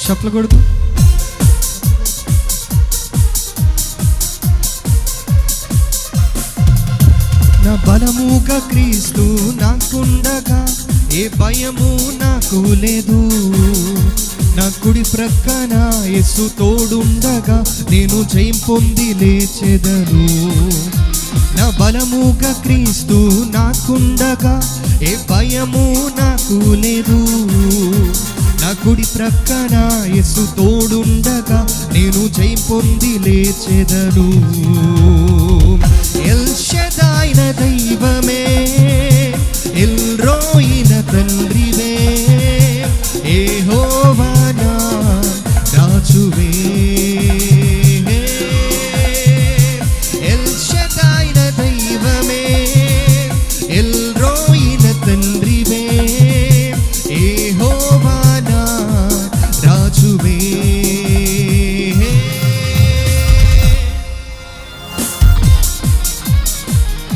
చప్పలు కొడుతూ నా బలముగా క్రీస్తు నాకుండగా ఏ భయము నాకు లేదు. నా కుడి ప్రక్కన యేసు తోడుండగా నేను జయం పొంది లేచెదను. నా బలముగా క్రీస్తు నాకుండగా ఏ భయము నాకు లేదు. నా కుడి ప్రక్కన యేసు తోడుండగా నేను జయం పొంది లేచెదను. ఎల్ షదాయ్ నా దైవమే, ఎల్ రోయి నా తండ్రివే, యెహోవా నా రాజువే. ఎల్ షదాయ్ నా దైవమే, ఎల్ రోయి నా తండ్రివే, యెహోవా నా రాజువే.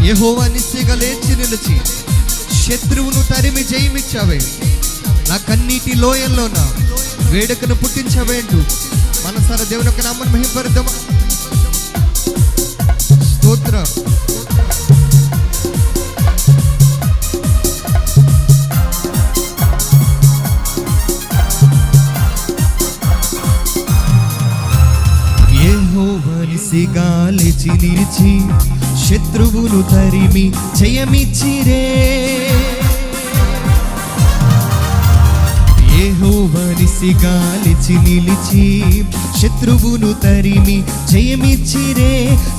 యెహోవా నిశ్చయగా లేచి నిలిచి శత్రువును తరిమి జయమిచ్చావే. నా కన్నీటి లోయల్లోన వేడుకను పుట్టించవేండు. మనసారా దేవుని యొక్క నామమును మహిమపరుద్దామా. స్తోత్రం. యెహోవా నిశ్చయగా లేచి నిలిచి శత్రువును తరిమి జయమిచ్చిరే. యెహోవా నిశ్చయగా లేచి నిలిచి శత్రువును తరిమి జయమిచ్చిరే.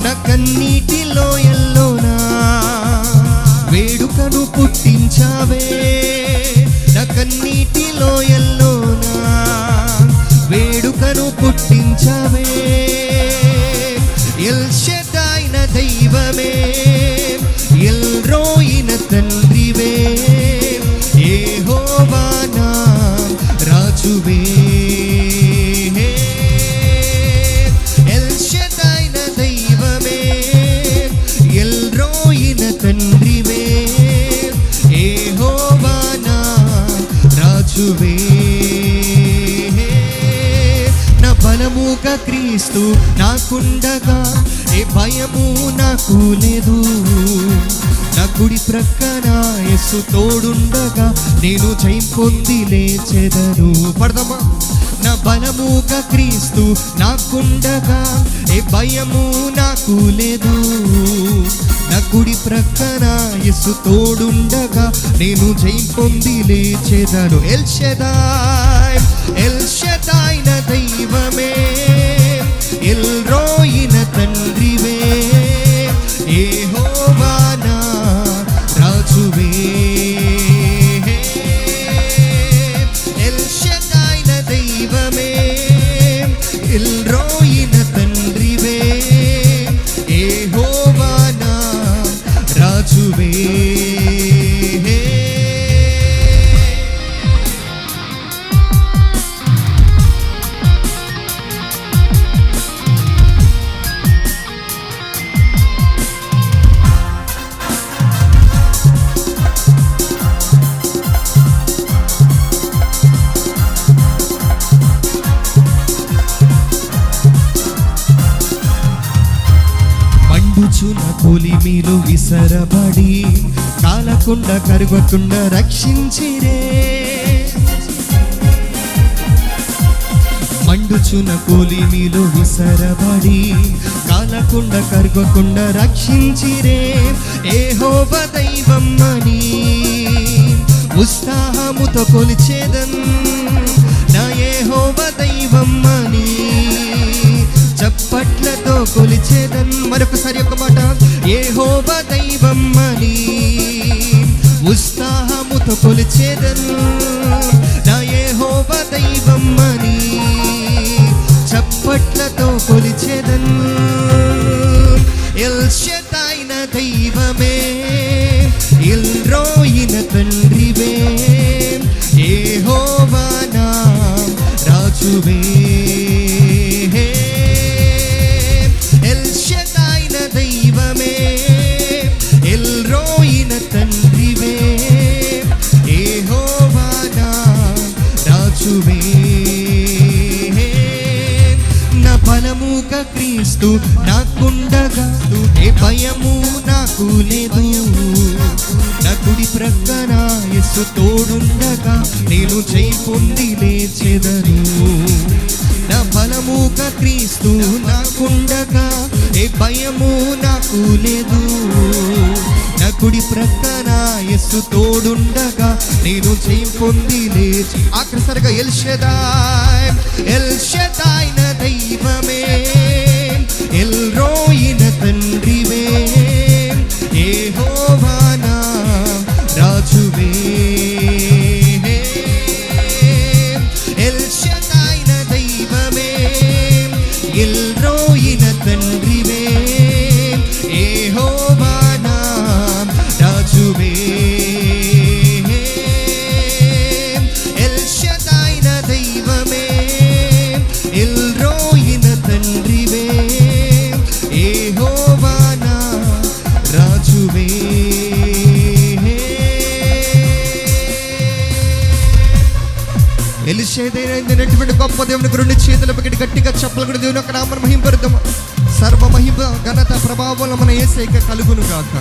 నా కన్నీటి లోయల్లోనా వేడుకను పుట్టించావే. నా కన్నీటి లోయల్లోనా వేడుకను పుట్టించావే. ఎల్ షదాయ్ నా దైవమే, ఎల్ రోయి నా తండ్రివే, యెహోవా నా రాజువే. ఎల్ షదాయ్ నా దైవమే, ఎల్ రోయి నా తండ్రివే, యెహోవా నా రాజువే. నా బలముగా క్రీస్తు నాకుండగా ఏ భయము నాకు లేదు. నా కుడి ప్రక్కన యేసు తోడుండగా నేను జయం పొంది లేచెదను. పడదామా. నా బలముగా క్రీస్తు నాకుండగా ఏ భయము నాకు లేదు. నా కుడి ప్రక్కన యేసు తోడుండగా నేను జయం పొంది లేచెదను. ఎల్ షదాయ్, ఎల్ షదాయ్ నా దైవమే, ఎల్ రోయి నా తండ్రివే, యెహోవా నా రాజువే. ఎల్ షదాయ్ నా దైవమే, ఎల్ రోయి నా తండ్రివే, యెహోవా నా రాజువే. మండుచున్న కొలిమిలో విసరబడి కాలకుండా కరుగకుండా రక్షించిరే. మండుచున్న కొలిమిలో విసరబడి కాలకుండా కరుగకుండా రక్షించిరే. యెహోవా దైవం అని ఉత్సాహముతో కొలిచేదన్. నా యెహోవా దైవం అని చప్పట్లతో కొలిచేదన్. మరొకసారి ఒక మాట. యెహోవా దైవం అని ఉత్సాహముతో కొలిచేదన్. నా యెహోవా దైవం అని చప్పట్లతో కొలిచేదన్. ఎల్ షదాయ్ నా దైవమే, ఎల్ రోయి నా తండ్రివే, యెహోవా నా రాజువే. ఎల్ షదాయ్ నా దైవమే, ఎల్ రోయి క్రీస్తు నాకుండగా ఏ భయము నాకు లేదు. నా కుడి ప్రక్కన యేసు తోడుండగా నేను చేయి పొంది లేచెదను. నా బలముగ క్రీస్తు నాకుండగా ఏ భయము నాకు లేదు. నా కుడి ప్రక్కన యేసు తోడుండగా నేను చేయి పొంది లేచి. ఆఖరిసరిగా ఎల్ షదాయ్, ఎల్ షదాయ్ నా దైవమే, ఎల్ రోయి నా తండ్రివే, యెహోవా నా రాజువే. ఎల్ షదాయ్ నా దైవమే, ఎల్ రోయి నా తండ్రివే, యెహోవా నా రాజువే. ఎల్ షదాయ్ నా దైవమే, ఎల్ రోయి నా తండ్రివే, యెహోవా నా రాజువే. ఎలిషేదైనటువంటి గొప్ప దేవునికి రెండు చేతుల పక్కటి గట్టిగా చప్పలు కూడా దేవుని యొక్క నామమును మహింపరుద్దాము. సర్వ మహిమ ఘనత ప్రభావం మన యేసయ్యకే కలుగును గాక.